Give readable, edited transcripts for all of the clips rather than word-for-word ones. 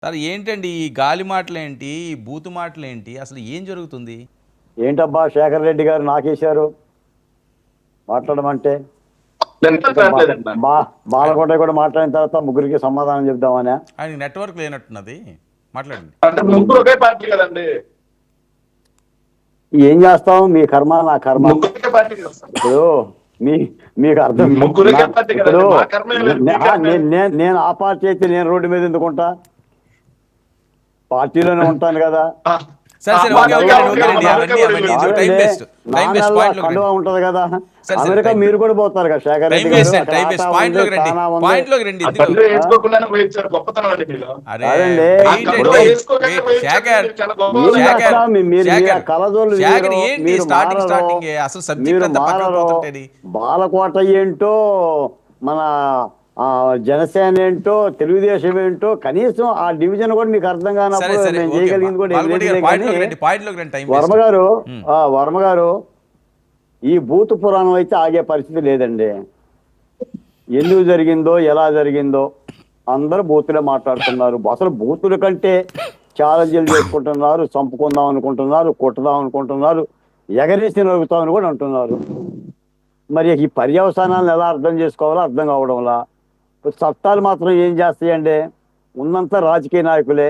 Sir ఏంటండి ఈ గాలి మాటలేంటి? ఈ బూతు మాటలేంటి? అసలు ఏం జరుగుతుంది? ఏంటబ్బా శేఖర్ రెడ్డి గారు నాకేశారు మాట్లాడమంటే? ఇంకా ఆ! ఆయన బాలకోట కూడా మాట్లాడిన తర్వాత ముగ్గురికి సమాధానం చెప్దామనే. ఆయనకి నెట్‌వర్క్ లేనట్టున్నది. మాట్లాడండి. అంటే ముగ్గురు ఒకే పార్టీ కదండి. ఏం చేస్తాం, మీ కర్మ నా కర్మ. ముగ్గురు ఒకే పార్టీ కదా సార్. ఇప్పుడు మీ మీకు అర్థం. ముగ్గురు ఒకే పార్టీ ఇప్పుడు కదండి. మా కర్మే లేదు, మీ కర్మే లేదు. నేను ఆ పార్టీ అయితే నేను రోడ్డు మీద ఎందుకుంటా? పార్టీలోనే ఉంటాను కదా. ఆ, సరే, ఆ సరే. ఓకే, పార్టీ ఓకే అండి. అమెరికా ఓకేనండి. కూడా అవన్నీ వెళ్ళింది. Time waste. Time waste. పాయింట్‌లోకి కండువా రండి. ఉంటది కదా. సరే, సరే. అమెరికా టైం మీరు కూడా పోతారు కదా శేఖర్ టైం రెడ్డి వేస్ట్ గారు. అండి. Time waste. టాటా ఉంది, పాయింట్‌లోకి రండి. టానా ఉంది. పాయింట్‌లోకి రండి. ఆ ఎందుకు? తండ్రి వేసుకోకుండానే పోయించారు, గొప్పతనం అండి మీలో. అరే అదండి. వెయిట్ ఇప్పుడు అండి. వేసుకోగానే వెయిట్. పోయించారు, శేఖర్. మీరు చాలా గొప్ప ఏం వాళ్ళు. శేఖర్. చేస్తాం? మీరు శేఖర్. కలజోళ్ళు శేఖర్ ఏంటి మీరు స్టార్టింగ్ మారరు. స్టార్టింగే అసలు సబ్జెక్ట్ మీరు అంతా పక్కకు మారరు. పోతుంటేది. బాలకోట ఏంటో, మన జనసేన ఏంటో, తెలుగుదేశం ఏంటో, కనీసం ఆ డివిజన్ కూడా మీకు అర్థం సరే, కానప్పుడు సరే. మేము ఓకే. చేయగలిగింది కూడా ఏం బాలకోటి గారు లేదులే. కానీ పాయింట్‌లోకి రండి. పాయింట్‌లోకి రండి. Time Varma waste. గారు, హ్మ్. వర్మ గారు, ఈ భూత పురాణం అయితే ఆగే పరిస్థితి లేదండి. ఎందుకు జరిగిందో, ఎలా జరిగిందో అందరూ బూతులే మాట్లాడుతున్నారు. అసలు బూతుల కంటే ఛాలెంజ్లు చేసుకుంటున్నారు, చంపుకుందాం అనుకుంటున్నారు, కొట్టుదాం అనుకుంటున్నారు, ఎగరేసి నరుగుతామని కూడా అంటున్నారు. మరి ఈ పర్యవసానాలను ఎలా అర్థం చేసుకోవాలో అర్థం కావడంలా. చట్టాలు మాత్రం ఏం చేస్తాయండి? ఉన్నంత రాజకీయ నాయకులే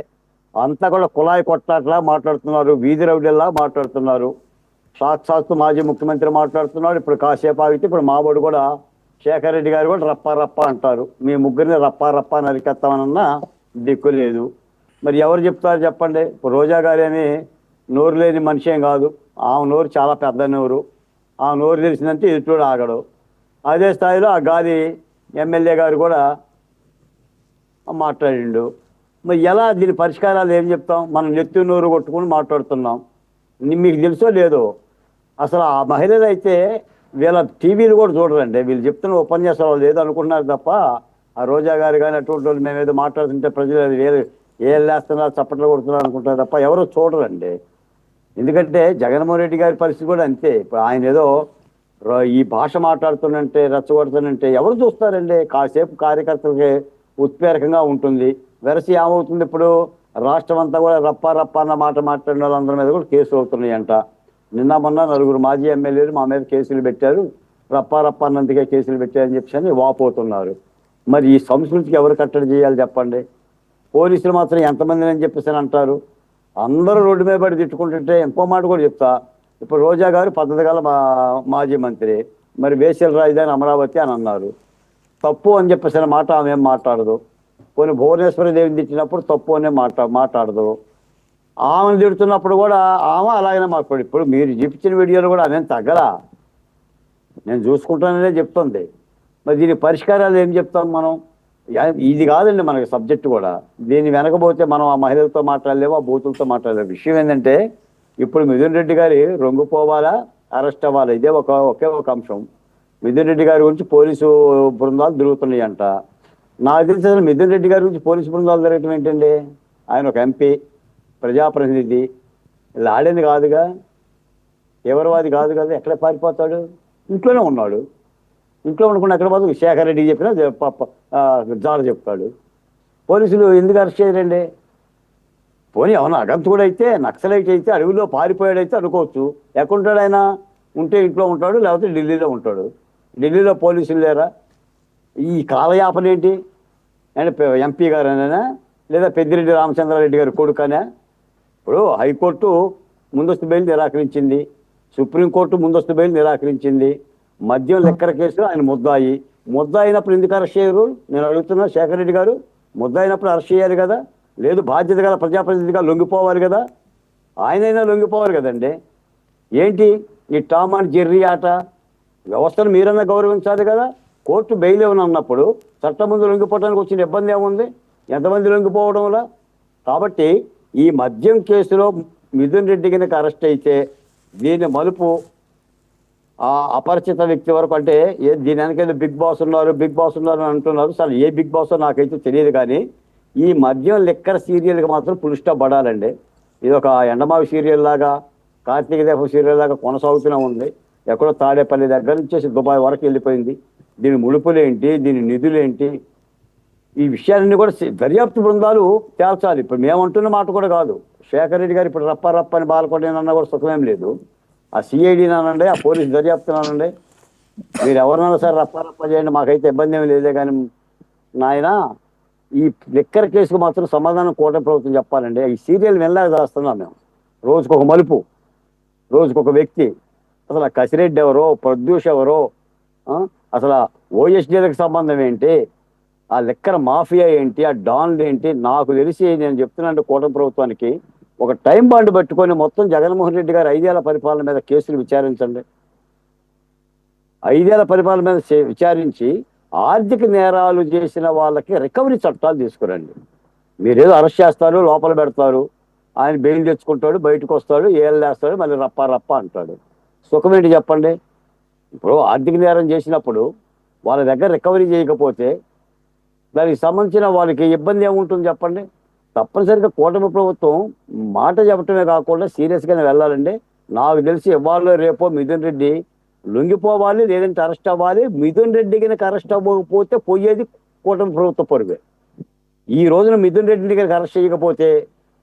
అంతా కూడా కుళాయి కొట్టాట్లా మాట్లాడుతున్నారు, వీధి రౌడీల్లా మాట్లాడుతున్నారు. సాక్షాత్తు మాజీ ముఖ్యమంత్రి మాట్లాడుతున్నాడు. ఇప్పుడు కాసేపు ఆగితే ఇప్పుడు మాబోడు కూడా శేఖర్ రెడ్డి గారు కూడా రప్పా రప్పా అంటారు. మీ ముగ్గురిని రప్పా రప్పా నరికెత్తామనన్నా దిక్కు లేదు. మరి ఎవరు చెప్తారు చెప్పండి? ఇప్పుడు రోజా గారేమి నోరు లేని మనిషి ఏం కాదు. ఆమె నోరు చాలా పెద్ద నోరు. ఆ నోరు తెలిసిందంటే ఎదుటోడు ఆగడు. అదే స్థాయిలో ఆ గాలి ఎమ్మెల్యే గారు కూడా మాట్లాడిండు. మరి ఎలా దీని పరిష్కారాలు ఏం చెప్తాం? మనం నెత్తి నోరు కొట్టుకుని మాట్లాడుతున్నాం. మీకు తెలుసో లేదో, అసలు ఆ మహిళలు అయితే వీళ్ళ టీవీలు కూడా చూడరండి. వీళ్ళు చెప్తున్న ఉపన్యాసాలు లేదు అనుకుంటున్నారు తప్ప, ఆ రోజా గారు కానీ అటువంటి వాళ్ళు మేమేదో మాట్లాడుతుంటే ప్రజలు అది వేరే ఏళ్ళు వేస్తున్నారు, చప్పట్లు కొడుతున్నారు అనుకుంటున్నారు తప్ప ఎవరో చూడరండి. ఎందుకంటే జగన్మోహన్ రెడ్డి గారి పరిస్థితి కూడా అంతే. ఇప్పుడు ఆయన ఏదో ఈ భాష మాట్లాడుతున్నంటే, రెచ్చగొడుతున్నంటే ఎవరు చూస్తారండి? కాసేపు కార్యకర్తలకి ఉత్ప్రేరకంగా ఉంటుంది. వెరసి ఏమవుతుంది ఇప్పుడు? రాష్ట్రం అంతా కూడా రప్పా రప్పా అన్న మాట మాట్లాడిన వాళ్ళందరి మీద కూడా కేసులు అవుతున్నాయంట. నిన్న మొన్న నలుగురు మాజీ ఎమ్మెల్యేలు మా మీద కేసులు పెట్టారు, రప్పా రప్పా అన్నందుకే కేసులు పెట్టారని చెప్పి వాపోతున్నారు. మరి ఈ సంస్కృతికి ఎవరు కట్టడి చేయాలి చెప్పండి? పోలీసులు మాత్రం ఎంతమందిని అని చెప్పేసి అంటారు. అందరూ రోడ్డు మీద పడి తిట్టుకుంటుంటే ఇంకో మాట కూడా చెప్తా. ఇప్పుడు రోజా గారు పద్ధతి గల మాజీ మంత్రి, మరి వేసల రాజధాని అమరావతి అని అన్నారు. తప్పు అని చెప్పేసిన మాట ఆమె ఏం మాట్లాడదు. కొన్ని భువనేశ్వర దేవిని తిట్టినప్పుడు తప్పు అనే మాట్లాడదు. ఆమెను తిడుతున్నప్పుడు కూడా ఆమె అలాగనే మాట్లాడు. ఇప్పుడు మీరు చూపించిన వీడియోలు కూడా ఆమె తగ్గరా, నేను చూసుకుంటాననే చెప్తుంది. మరి దీని పరిష్కారాలు ఏం చెప్తాం మనం? ఇది కాదండి మనకి సబ్జెక్ట్ కూడా. దీన్ని వెనకపోతే మనం ఆ మహిళలతో మాట్లాడలేము, ఆ బూతులతో మాట్లాడలేము. విషయం ఏంటంటే ఇప్పుడు మిథున్ రెడ్డి గారి రొంగిపోవాలా, అరెస్ట్ అవ్వాలా, ఇదే ఒకే ఒక అంశం. మిథున్ రెడ్డి గారి గురించి పోలీసు బృందాలు తిరుగుతున్నాయి అంట. నాకు తెలిసి అసలు మిథున్ రెడ్డి గారి గురించి పోలీసు బృందాలు తిరగటం ఏంటండి? ఆయన ఒక ఎంపీ, ప్రజాప్రతినిధి, లాడేది కాదుగా, తీవ్రవాది కాదు కదా. ఎక్కడ పారిపోతాడు? ఇంట్లోనే ఉన్నాడు. ఇంట్లో ఉండకుండా ఎక్కడ పోతాడు? శేఖర్ రెడ్డికి చెప్పినా జాడ చెప్తాడు. పోలీసులు ఎందుకు అరెస్ట్ చేయరండి? పోనీ అవును అగంతుడు అయితే, నక్సలైట్ అయితే, అడవిలో పారిపోయాడైతే అనుకోవచ్చు. ఎక్కడుంటాడు ఆయన? ఉంటే ఇంట్లో ఉంటాడు, లేకపోతే ఢిల్లీలో ఉంటాడు. ఢిల్లీలో పోలీసులు లేరా? ఈ కాలయాపన ఏంటి అంటే ఎంపీ గారనేనా, లేదా పెద్దిరెడ్డి రామచంద్రారెడ్డి గారి కొడుకనే? ఇప్పుడు హైకోర్టు ముందస్తు బెయిల్ నిరాకరించింది, సుప్రీంకోర్టు ముందస్తు బెయిల్ నిరాకరించింది. మద్యం లెక్కర కేసులో ఆయన ముద్దాయి. అయినప్పుడు ఎందుకు అరెస్ట్ చేయరు? నేను అడుగుతున్నా శేఖర్ రెడ్డి గారు. అయినప్పుడు అరెస్ట్ చేయాలి కదా. లేదు బాధ్యత గల ప్రజాప్రతినిధిగా లొంగిపోవాలి కదా. ఆయనైనా లొంగిపోవాలి కదండి. ఏంటి ఈ టామ్ అండ్ జెర్రీ ఆట? వ్యవస్థను మీరన్నా గౌరవించాలి కదా. కోర్టు బెయిల్ ఏమని అన్నప్పుడు చట్టం ముందు లొంగిపోవడానికి వచ్చిన ఇబ్బంది ఏముంది? ఎంతమంది లొంగిపోవడంలో? కాబట్టి ఈ మద్యం కేసులో మిథున్ రెడ్డి కనుక అరెస్ట్ అయితే దీని మలుపు ఆ అపరిచిత వ్యక్తి వరకు, అంటే దీని వెనక బిగ్ బాస్ ఉన్నారు అని అంటున్నారు. అసలు ఏ బిగ్ బాస్ నాకైతే తెలియదు. కానీ ఈ మద్యం లెక్కర సీరియల్కి మాత్రం ఫుల్ స్టాప్ పడాలండి. ఇది ఒక ఎండమావి సీరియల్ లాగా, కార్తీక దీపం సీరియల్ లాగా కొనసాగుతూనే ఉంది. ఎక్కడో తాడేపల్లి దగ్గర నుంచి దుబాయ్ వరకు వెళ్ళిపోయింది. దీని ముడుపులేంటి, దీని నిధులేంటి, ఈ విషయాలన్నీ కూడా దర్యాప్తు బృందాలు తేల్చాలి. ఇప్పుడు మేమంటున్న మాట కూడా కాదు. శేఖర్ రెడ్డి గారు ఇప్పుడు రప్ప అని బాలకొట్టేనన్నా కూడా సుఖమేం లేదు. ఆ సిఐడిని అనండి, ఆ పోలీస్ దర్యాప్తుని అనండి, మీరు ఎవరినైనా సరే రప్ప చేయండి, మాకైతే ఇబ్బంది ఏమి లేదే. కానీ నాయన ఈ లిక్కర్ కేసుకు మాత్రం సమాధానం కూటమి ప్రభుత్వం చెప్పాలండి. ఈ సీరియల్ వెళ్ళాక చేస్తున్నాం మేము. రోజుకొక మలుపు, రోజుకొక వ్యక్తి. అసలు ఆ కసిరెడ్డి ఎవరో, ప్రద్యూష్ ఎవరో, అసలు ఓఎస్డీలకు సంబంధం ఏంటి, ఆ లిక్కర్ మాఫియా ఏంటి, ఆ డాన్లు ఏంటి, నాకు తెలిసి నేను చెప్తున్నాను కూటమి ప్రభుత్వానికి ఒక టైం బాండ్ పెట్టుకొని మొత్తం జగన్మోహన్ రెడ్డి గారు 5 ఏళ్ల పరిపాలన మీద కేసులు విచారించండి. 5 ఏళ్ల పరిపాలన మీద విచారించి ఆర్థిక నేరాలు చేసిన వాళ్ళకి రికవరీ చట్టాలు తీసుకురండి. మీరేదో అరెస్ట్ చేస్తారు, లోపల పెడతారు, ఆయన బెయిల్ తెచ్చుకుంటాడు, బయటకు వస్తాడు, ఏళ్ళు వేస్తాడు, మళ్ళీ రప్ప అంటాడు. సుఖమేంటి చెప్పండి? ఇప్పుడు ఆర్థిక నేరం చేసినప్పుడు వాళ్ళ దగ్గర రికవరీ చేయకపోతే దానికి సంబంధించిన వాళ్ళకి ఇబ్బంది ఏముంటుంది చెప్పండి? తప్పనిసరిగా కూటమి ప్రభుత్వం మాట చెప్పటమే కాకుండా సీరియస్గానే వెళ్ళాలండి. నాకు తెలిసి ఇవాళ రేపో మిథున్ రెడ్డి లొంగిపోవాలి, లేదంటే అరెస్ట్ అవ్వాలి. మిథున్ రెడ్డి కనుక అరెస్ట్ అవ్వకపోతే పోయేది కూటమి ప్రభుత్వ పరువే. ఈ రోజున మిథున్ రెడ్డి కనుక అరెస్ట్ చేయకపోతే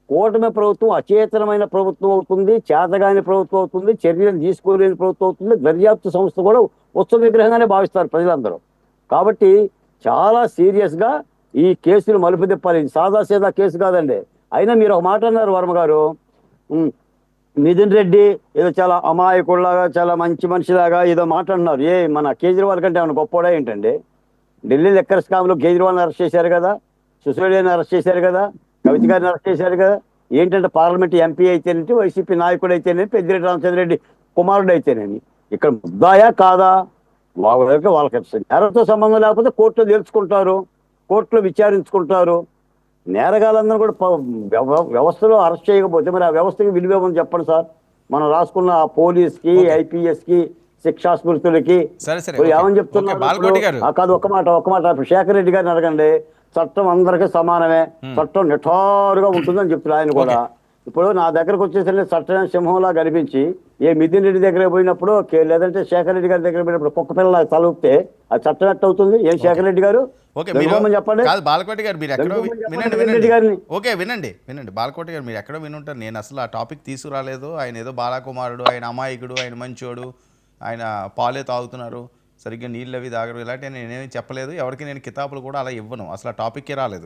కూటమి ప్రభుత్వం అచేతనమైన ప్రభుత్వం అవుతుంది, చేతగాని ప్రభుత్వం అవుతుంది, చర్యలు తీసుకోలేని ప్రభుత్వం అవుతుంది. దర్యాప్తు సంస్థ కూడా ఉత్సవ విగ్రహంగానే భావిస్తారు ప్రజలందరూ. కాబట్టి చాలా సీరియస్గా ఈ కేసులు మలుపు తిప్పాలి. ఇది సాదాసీదా కేసు కాదండి. అయినా మీరు ఒక మాట అన్నారు వర్మ గారు, మిథున్ రెడ్డి ఏదో చాలా అమాయకుడిలాగా, చాలా మంచి మనిషిలాగా ఏదో మాట అన్నారు. మన కేజ్రీవాల్ కంటే ఏమైనా గొప్పడా ఏంటండి? ఢిల్లీ లెక్కర్ స్కామ్లో కేజ్రీవాల్ని అరెస్ట్ చేశారు కదా, సిసోడియాని అరెస్ట్ చేశారు కదా, కవిత గారిని అరెస్ట్ చేశారు కదా. ఏంటంటే పార్లమెంట్ ఎంపీ అయితేనేంటి, వైసీపీ నాయకుడు అయితేనేమి, పెద్దిరెడ్డి రామచంద్రరెడ్డి కుమారుడు అయితేనేమి, ఇక్కడ ముద్దాయా కాదా? వాళ్ళకి నేరంతో సంబంధం లేకపోతే కోర్టులో తెలుసుకుంటారు, కోర్టులో విచారించుకుంటారు. నేరగాళ్ళందరూ కూడా వ్యవస్థలో అరెస్ట్ చేయకపోతే మరి ఆ వ్యవస్థకి విలువేమని చెప్పండి సార్. మనం రాసుకున్న ఆ పోలీస్కి, ఐపీఎస్కి, శిక్షా స్మృతులకి ఏమని చెప్తున్నారు? కాదు, ఒక మాట శేఖర్ రెడ్డి గారిని అడగండి. చట్టం అందరికీ సమానమే, చట్టం నిఠారుగా ఉంటుందని చెప్తున్నారు ఆయన కూడా. ఇప్పుడు నా దగ్గరకు వచ్చేసరికి చట్టం సింహంలా కనిపించి మిథున్ రెడ్డి దగ్గర పోయినప్పుడు, లేదంటే శేఖర్ రెడ్డి గారి దగ్గర పోయినప్పుడు కుక్క పిల్లల తలూపితే అది చట్టం ఎట్ట అవుతుంది? శేఖర్ రెడ్డి గారు చెప్పండి. బాలకోటి గారు మీరు ఎక్కడో వినండి బాలకోటి గారు మీరు ఎక్కడో వినుంటారు. నేను అసలు ఆ టాపిక్ తీసుకురాలేదు. ఆయన ఏదో బాలకుమారుడు, ఆయన అమాయకుడు, ఆయన మంచోడు, ఆయన పాలే తాగుతున్నారు, సరిగ్గా నీళ్ళు అవి తాగరు, ఇలాంటి నేనేమి చెప్పలేదు. ఎవరికి నేను కితాబులు కూడా అలా ఇవ్వను. అసలు ఆ టాపిక్కే రాలేదు.